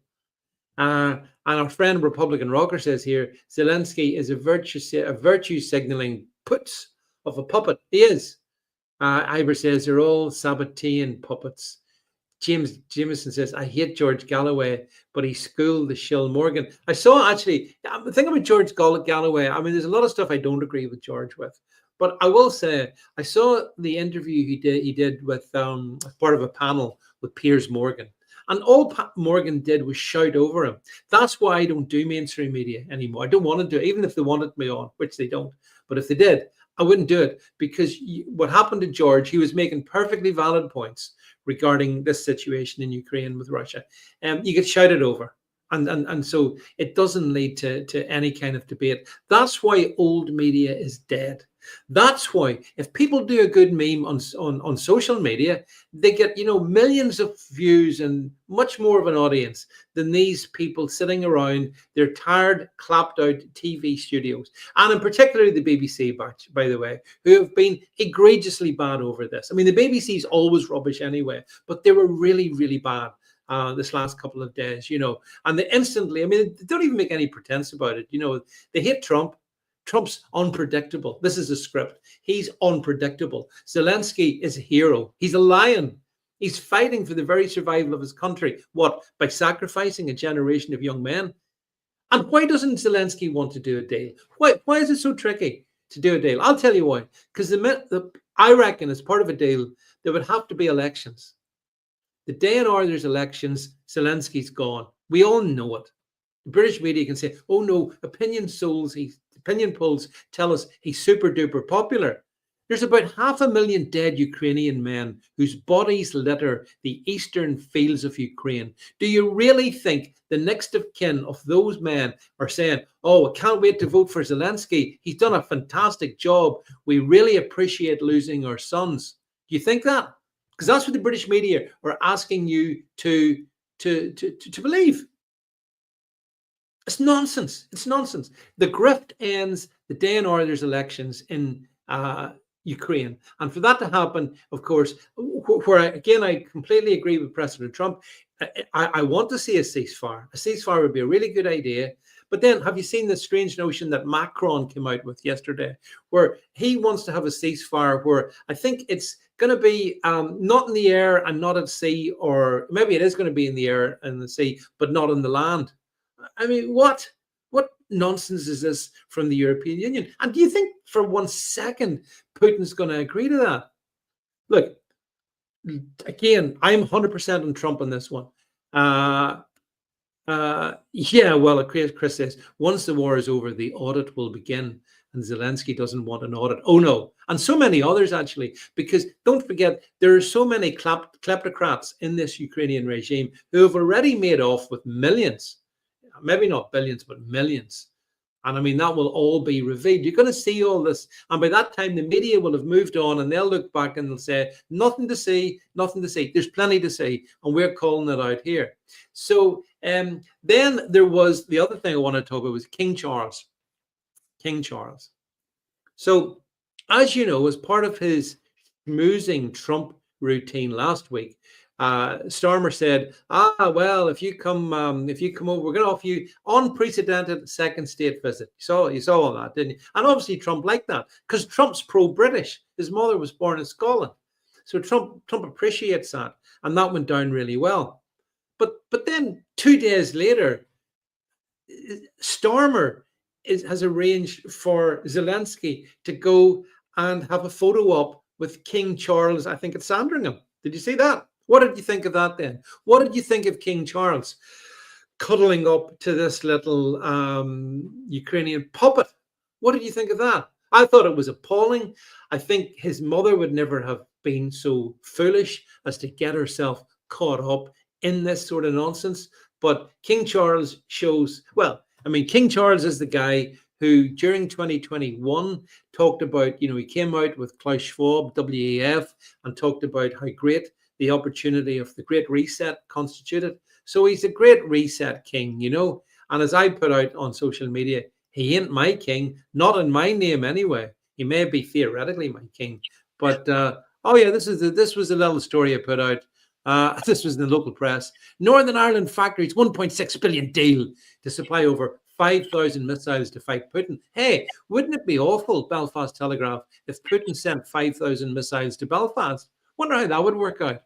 And our friend Republican Rocker says here, Zelensky is a virtue signaling putz of a puppet. He is. Ivor says they're all Sabbatean puppets. James Jameson says, I hate George Galloway, but he schooled the shill Morgan. I saw actually, the thing about George Galloway, I mean, there's a lot of stuff I don't agree with George with. But I will say, I saw the interview he did with part of a panel with Piers Morgan. And all Morgan did was shout over him. That's why I don't do mainstream media anymore. I don't want to do it, even if they wanted me on, which they don't. But if they did, I wouldn't do it, because what happened to George, he was making perfectly valid points regarding this situation in Ukraine with Russia. You get shouted over. And so it doesn't lead to any kind of debate. That's why old media is dead. That's why if people do a good meme on social media, they get, millions of views and much more of an audience than these people sitting around their tired, clapped out TV studios. And in particular, the BBC, by the way, who have been egregiously bad over this. I mean, the BBC's always rubbish anyway, but they were really, really bad this last couple of days, and they instantly, I mean, they don't even make any pretense about it. They hate Trump. Trump's unpredictable. This is a script. He's unpredictable. Zelensky is a hero. He's a lion. He's fighting for the very survival of his country. What? By sacrificing a generation of young men? And why doesn't Zelensky want to do a deal? Why is it so tricky to do a deal? I'll tell you why. Because I reckon as part of a deal, there would have to be elections. The day and hour there's elections, Zelensky's gone. We all know it. The British media can say, oh no, opinion polls tell us he's super duper popular. There's about 500,000 dead Ukrainian men whose bodies litter the eastern fields of Ukraine. Do you really think the next of kin of those men are saying, oh, I can't wait to vote for Zelensky. He's done a fantastic job. We really appreciate losing our sons. Do you think that? Because that's what the British media are asking you to believe. It's nonsense. It's nonsense. The grift ends the day and hour there's elections in Ukraine. And for that to happen, of course, where I completely agree with President Trump, I want to see a ceasefire. A ceasefire would be a really good idea. But then have you seen the strange notion that Macron came out with yesterday, where he wants to have a ceasefire where I think it's going to be not in the air and not at sea, or maybe it is going to be in the air and the sea, but not on the land. I mean, what nonsense is this from the European Union? And do you think for 1 second Putin's going to agree to that? Look, again, I'm 100% on Trump on this one. Chris says, once the war is over, the audit will begin. And Zelensky doesn't want an audit. Oh, no. And so many others, actually, because don't forget, there are so many kleptocrats in this Ukrainian regime who have already made off with millions. Maybe not billions, but millions. And I mean, that will all be revealed. You're going to see all this. And by that time, the media will have moved on and they'll look back and they'll say, nothing to see, nothing to see. There's plenty to see. And we're calling it out here. So then there was the other thing I want to talk about was King Charles. King Charles. So, as you know, as part of his schmoozing Trump routine last week, Starmer said, well, if you come over, we're going to offer you unprecedented second state visit. You saw all that, didn't you? And obviously Trump liked that because Trump's pro-British. His mother was born in Scotland. So Trump appreciates that. And that went down really well. But then 2 days later, Starmer has arranged for Zelensky to go and have a photo op with King Charles, I think, at Sandringham. Did you see that? What did you think of that then? What did you think of King Charles cuddling up to this little Ukrainian puppet? What did you think of that? I thought it was appalling. I think his mother would never have been so foolish as to get herself caught up in this sort of nonsense. But King Charles shows, well, I mean, King Charles is the guy who during 2021 talked about, he came out with Klaus Schwab, WEF, and talked about how great the opportunity of the Great Reset constituted. So he's a Great Reset king, And as I put out on social media, he ain't my king, not in my name anyway. He may be theoretically my king. But, this was a little story I put out. This was in the local press. Northern Ireland factories, 1.6 billion deal to supply over 5,000 missiles to fight Putin. Hey, wouldn't it be awful, Belfast Telegraph, if Putin sent 5,000 missiles to Belfast? Wonder how that would work out.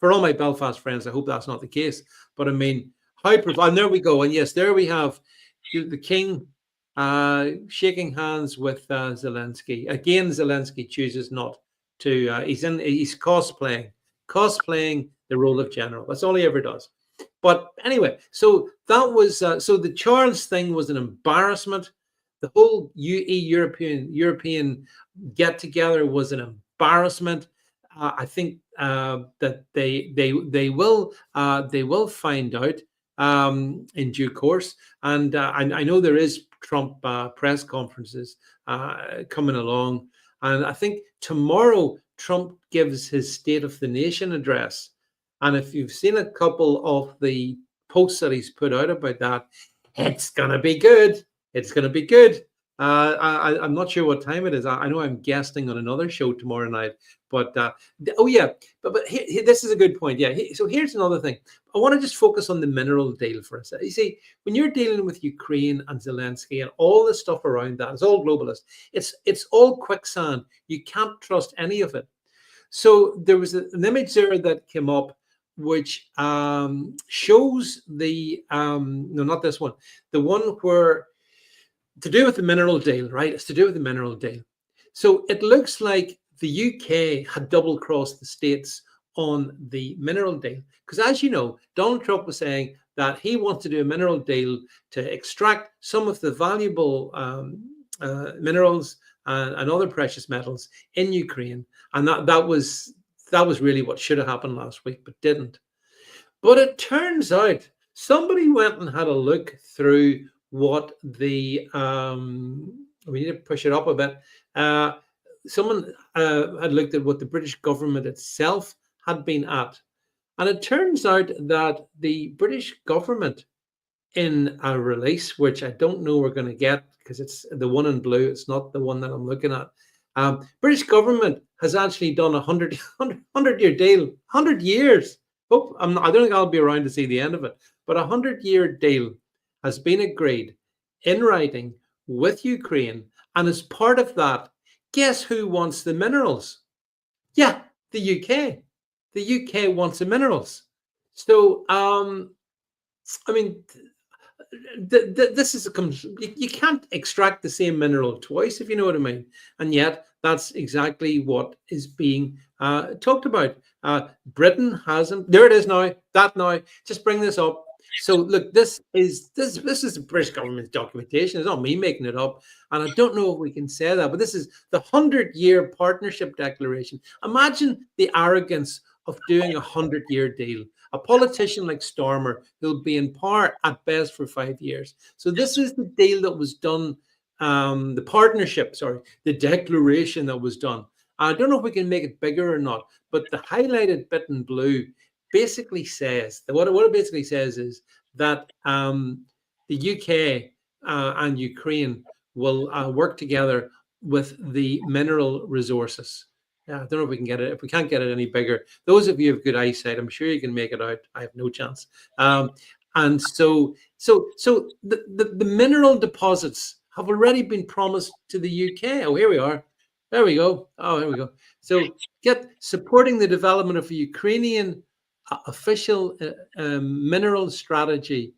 For all my Belfast friends, I hope that's not the case. But I mean, and there we go. And yes, there we have the king shaking hands with Zelensky. Again, Zelensky chooses not to. He's cosplaying the role of general. That's all he ever does. But anyway, so that was so the Charles thing was an embarrassment. The whole European get together was an embarrassment. I think that they will find out in due course. And I know there is Trump press conferences coming along, and I think tomorrow Trump gives his State of the Nation address. And if you've seen a couple of the posts that he's put out about that, it's going to be good. It's going to be good. I'm not sure what time it is. I know I'm guesting on another show tomorrow night. But, but this is a good point. Yeah. So here's another thing. I want to just focus on the mineral deal for a second. You see, when you're dealing with Ukraine and Zelensky and all the stuff around that, it's all globalist. It's all quicksand. You can't trust any of it. So there was an image there that came up which shows the, no, not this one, the one where, to do with the mineral deal, right? It's to do with the mineral deal. So it looks like the UK had double-crossed the States on the mineral deal. Because as you know, Donald Trump was saying that he wants to do a mineral deal to extract some of the valuable minerals and other precious metals in Ukraine. And that was really what should have happened last week, but didn't. But it turns out somebody went and had a look through what the we need to push it up a bit. Someone had looked at what the British government itself had been at, and it turns out that the British government, in a release which I don't know we're going to get because it's the one in blue, it's not the one that I'm looking at. British government has actually done a 100-year deal, 100 years. I don't think I'll be around to see the end of it, but a 100-year deal has been agreed in writing with Ukraine. And as part of that, guess who wants the minerals? Yeah, the UK. The UK wants the minerals. So, I mean, this is you can't extract the same mineral twice, if you know what I mean. And yet, that's exactly what is being talked about. Britain hasn't. There it is now. That now. Just bring this up. So look, this is the British government's documentation. It's not me making it up, and I don't know if we can say that, but this is the 100-year partnership declaration. Imagine the arrogance of doing a 100-year deal. A politician like Starmer who'll be in power at best for 5 years. So this is the deal that was done. The partnership, sorry, the declaration that was done. I don't know if we can make it bigger or not, but the highlighted bit in blue basically says that what it basically says is that the UK and Ukraine will work together with the mineral resources. Yeah, I don't know if we can get it. If we can't get it any bigger, those of you have good eyesight, I'm sure you can make it out. I have no chance. And so the mineral deposits have already been promised to the UK. Oh, here we are. There we go. Oh, here we go. So supporting the development of a Ukrainian official mineral strategy.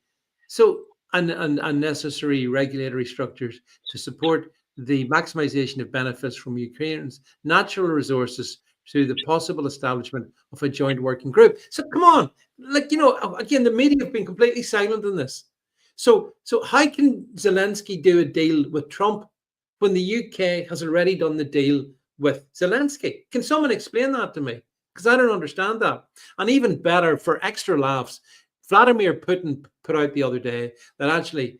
So and necessary regulatory structures to support the maximization of benefits from Ukraine's natural resources through the possible establishment of a joint working group. So come on, like, again, the media have been completely silent on this. So how can Zelensky do a deal with Trump when the UK has already done the deal with Zelensky? Can someone explain that to me? Because I don't understand that. And even better, for extra laughs, Vladimir Putin put out the other day that actually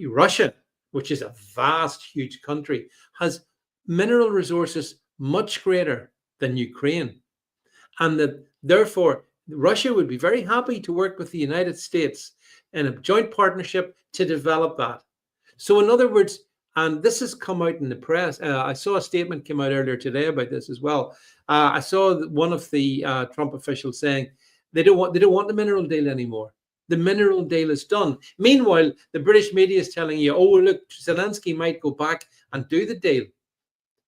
Russia, which is a vast, huge country, has mineral resources much greater than Ukraine. And that therefore, Russia would be very happy to work with the United States in a joint partnership to develop that. So in other words, and this has come out in the press. I saw a statement came out earlier today about this as well. I saw one of the Trump officials saying they don't want the mineral deal anymore. The mineral deal is done. Meanwhile, the British media is telling you, oh, look, Zelensky might go back and do the deal.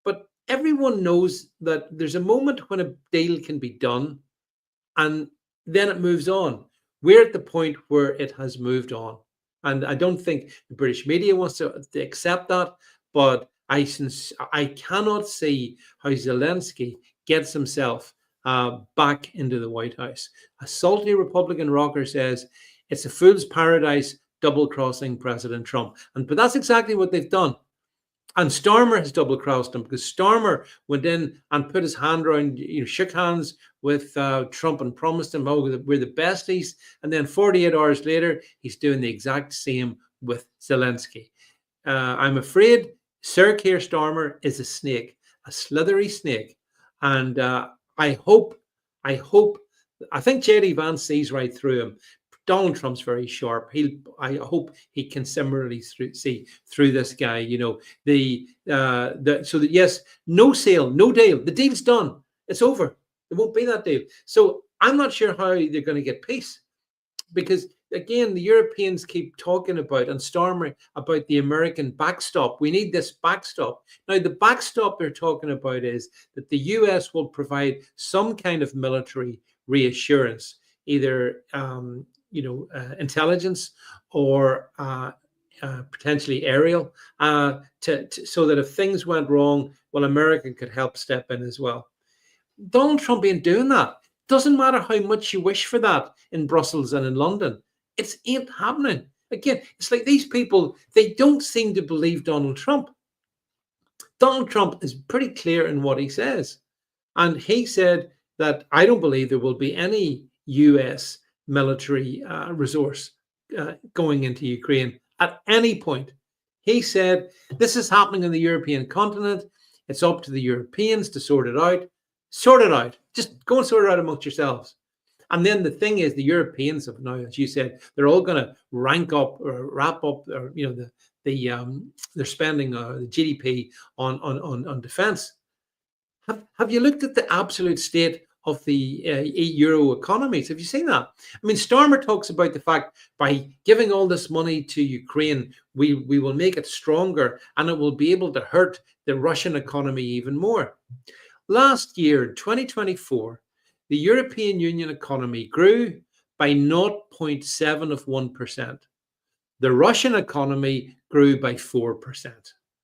But everyone knows that there's a moment when a deal can be done and then it moves on. We're at the point where it has moved on. And I don't think the British media wants to accept that. But I cannot see how Zelensky gets himself back into the White House. A salty Republican rocker says it's a fool's paradise, double-crossing President Trump. But that's exactly what they've done. And Starmer has double-crossed him, because Starmer went in and put his hand around, shook hands with Trump and promised him, oh, we're the besties. And then 48 hours later, he's doing the exact same with Zelensky. I'm afraid Sir Keir Starmer is a snake, a slithery snake. And I think J.D. Vance sees right through him. Donald Trump's very sharp. I hope he can similarly see through this guy. So that, yes, no sale, no deal. The deal's done. It's over. There won't be that deal. So I'm not sure how they're going to get peace, because again, the Europeans keep talking about, and Starmer, about the American backstop. We need this backstop. Now, the backstop they're talking about is that the US will provide some kind of military reassurance, either intelligence or potentially aerial, so that if things went wrong, well, America could help step in as well. Donald Trump ain't doing that. Doesn't matter how much you wish for that in Brussels and in London. It ain't happening. Again, it's like these people, they don't seem to believe Donald Trump. Donald Trump is pretty clear in what he says. And he said that I don't believe there will be any US military resource going into Ukraine at any point. He said, this is happening on the European continent. It's up to the Europeans to sort it out. Sort it out. Just go and sort it out amongst yourselves. And then the thing is, the Europeans have now, as you said, they're all going to wrap up, or they're spending the GDP on defense. Have you looked at the absolute state of the Euro economies? Have you seen that? I mean, Starmer talks about the fact by giving all this money to Ukraine, we will make it stronger, and it will be able to hurt the Russian economy even more. Last year, 2024, the European Union economy grew by 0.7%. The Russian economy grew by 4%.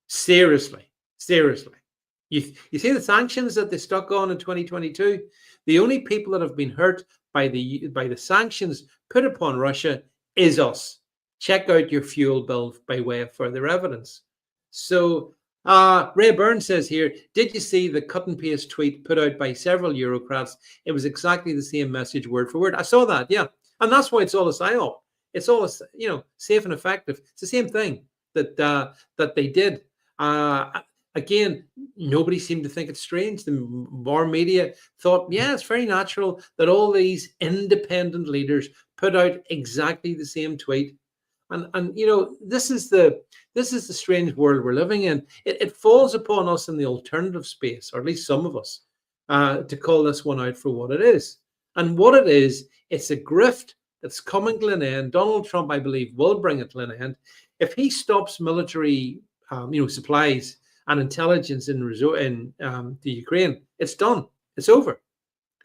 Seriously. You see the sanctions that they stuck on in 2022? The only people that have been hurt by the sanctions put upon Russia is us. Check out your fuel bill by way of further evidence. So Ray Byrne says here, did you see the cut and paste tweet put out by several Eurocrats? It was exactly the same message word for word. I saw that, yeah. And that's why it's all a psyop. It's all, safe and effective. It's the same thing that they did. Again, nobody seemed to think it's strange. The more media thought, yeah, it's very natural that all these independent leaders put out exactly the same tweet. And this is the strange world we're living in. It falls upon us in the alternative space, or at least some of us, to call this one out for what it is. And what it is, it's a grift that's coming to an end. Donald Trump, I believe, will bring it to an end. If he stops military supplies and intelligence in the Ukraine, it's done. It's over.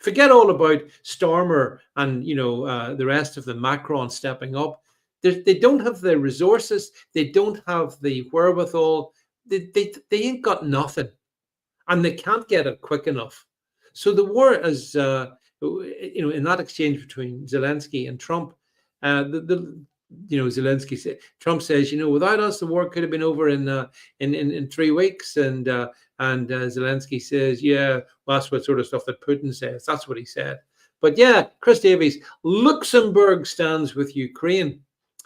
Forget all about Stormer and the rest of the Macron stepping up. They don't have the resources. They don't have the wherewithal. They ain't got nothing, and they can't get it quick enough. So the war is, in that exchange between Zelensky and Trump, Zelensky said, Trump says, without us, the war could have been over in 3 weeks, and Zelensky says, yeah, well, that's what sort of stuff that Putin says. That's what he said. But yeah, Chris Davies, Luxembourg stands with Ukraine,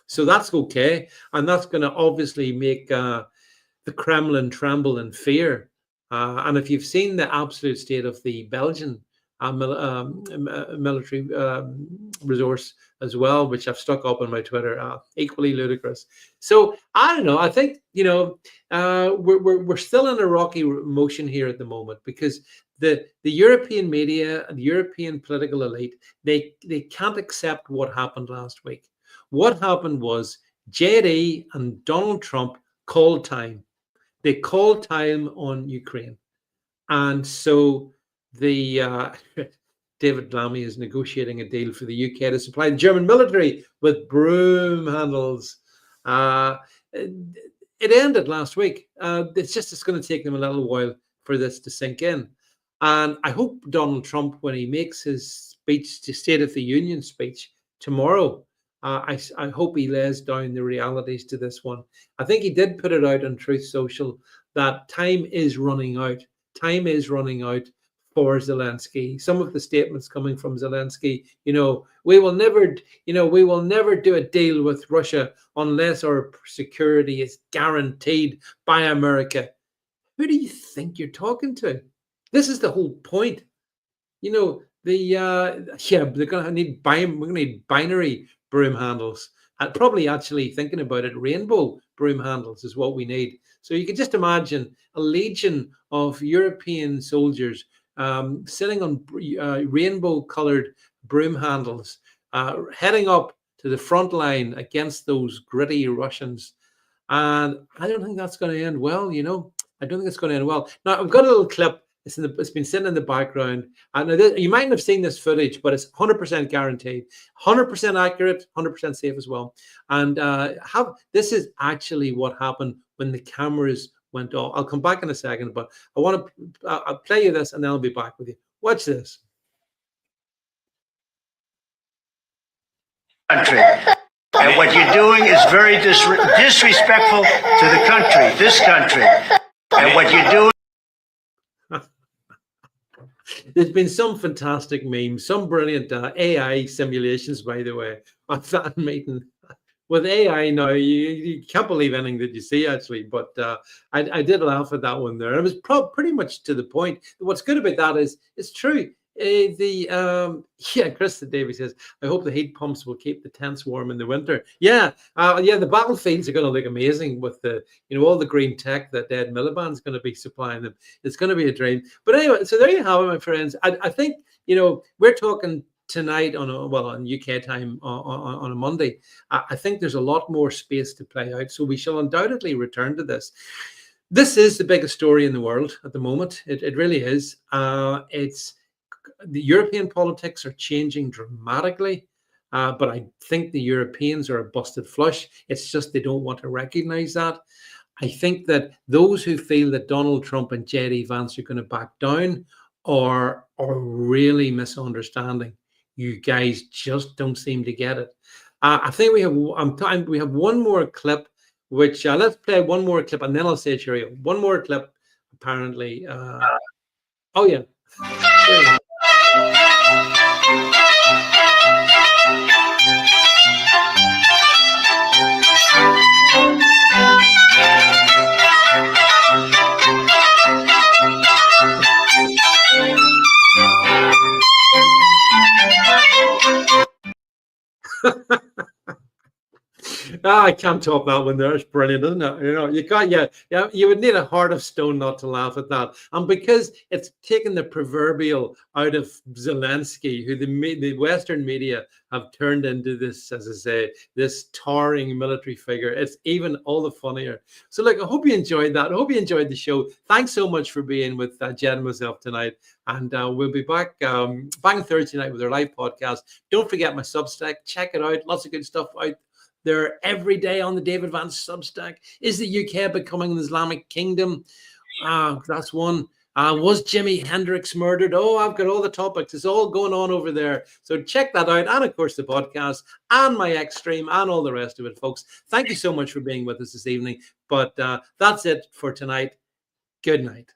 so that's okay, and that's going to obviously make the Kremlin tremble in fear. And if you've seen the absolute state of the Belgian military resource as well, which I've stuck up on my Twitter, equally ludicrous. So I don't know. I think we're still in a rocky motion here at the moment, because the European media and the European political elite, they can't accept what happened last week. What happened was JD and Donald Trump called time. They called time on Ukraine, and so the David Lammy is negotiating a deal for the UK to supply the German military with broom handles. It ended last week. It's going to take them a little while for this to sink in, and I hope Donald Trump, when he makes his speech, to State of the Union speech tomorrow, I hope he lays down the realities to this one. I think he did put it out on Truth Social that time is running out. Time is running out for Zelensky. Some of the statements coming from Zelensky, we will never do a deal with Russia unless our security is guaranteed by America. Who do you think you're talking to? This is the whole point. They're going to need we're going to need binary broom handles. And probably, actually thinking about it, rainbow broom handles is what we need. So you can just imagine a legion of European soldiers sitting on rainbow-colored broom handles, heading up to the front line against those gritty Russians. And I don't think that's going to end well. I don't think it's going to end well. Now, I've got a little clip. It's been sitting in the background. And you mightn't have seen this footage, but it's 100% guaranteed, 100% accurate, 100% safe as well. And this is actually what happened when the cameras went off. I'll come back in a second, but I'll play you this and then I'll be back with you. Watch this. Country. And what you're doing is very disrespectful to the country, this country. And what you're doing. There's been some fantastic memes, some brilliant AI simulations, by the way, of that meeting. With AI now, you can't believe anything that you see, actually. But I did laugh at that one there. It was pretty much to the point. What's good about that is it's true. Chris Davies says, I hope the heat pumps will keep the tents warm in the winter. The battlefields are going to look amazing with the all the green tech that Ed Miliband's going to be supplying them. It's going to be a dream. But anyway, so there you have it, my friends. I think we're talking tonight on UK time on a Monday. I think there's a lot more space to play out, so we shall undoubtedly return to this. This is the biggest story in the world at the moment. It really is. It's the European politics are changing dramatically, but I think the Europeans are a busted flush. It's just they don't want to recognize that. I think that those who feel that Donald Trump and JD Vance are going to back down are really misunderstanding. You guys just don't seem to get it. I think we have one more clip, which let's play one more clip, and then I'll say cheerio. One more clip, apparently. Oh yeah. I can't top that one there. It's brilliant, isn't it? You know, you can't. Yeah, you would need a heart of stone not to laugh at that. And because it's taken the proverbial out of Zelensky, who the Western media have turned into this, as I say, this towering military figure. It's even all the funnier. So, look, I hope you enjoyed that. I hope you enjoyed the show. Thanks so much for being with Jen and myself tonight. And we'll be back Thursday night with our live podcast. Don't forget my Substack. Check it out. Lots of good stuff out there every day on the David Vance Substack. Is the UK becoming an Islamic kingdom? That's one. Was Jimi Hendrix murdered? Oh, I've got all the topics. It's all going on over there. So check that out. And of course, the podcast and my X stream and all the rest of it, folks. Thank you so much for being with us this evening. But that's it for tonight. Good night.